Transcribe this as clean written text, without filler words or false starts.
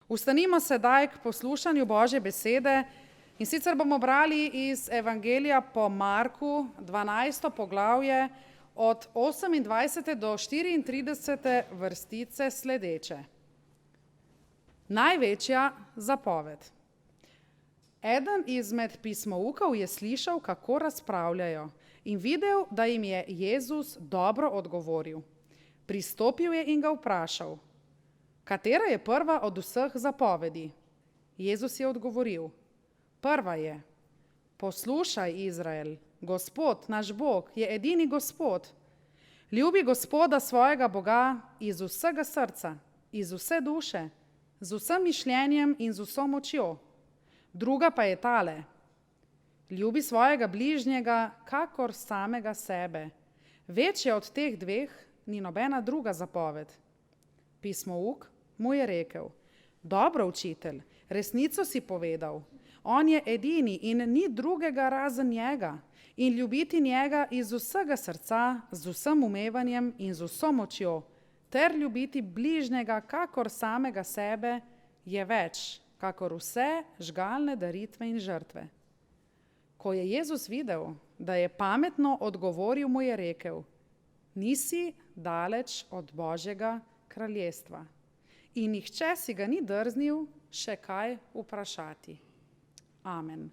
Vstanimo sedaj k poslušanju Božje besede in sicer bomo brali iz Evangelija po Marku, 12. poglavje, od 28. do 34. vrstice sledeče. Največja zapoved. Eden izmed pismoukov je slišal, kako razpravljajo, in videl, da jim je Jezus dobro odgovoril. Pristopil je in ga vprašal: katera je prva od vseh zapovedi? Jezus je odgovoril: prva je: poslušaj, Izrael, Gospod, naš Bog, je edini Gospod. Ljubi Gospoda svojega Boga iz vsega srca, iz vse duše, z vsem mišljenjem in z vso močjo. Druga pa je tale: ljubi svojega bližnjega kakor samega sebe. Večja od teh dveh ni nobena druga zapoved. Pismouk mu je rekel: dobro, učitelj, resnico si povedal. On je edini in ni drugega razen njega. In ljubiti njega iz vsega srca, z vsem umevanjem in z vso močjo, ter ljubiti bližnjega kakor samega sebe, je več, kakor vse žgalne daritve in žrtve. Ko je Jezus videl, da je pametno odgovoril, mu je rekel: nisi daleč od Božjega kraljestva. In nihče si ga ni drznil še kaj vprašati. Amen.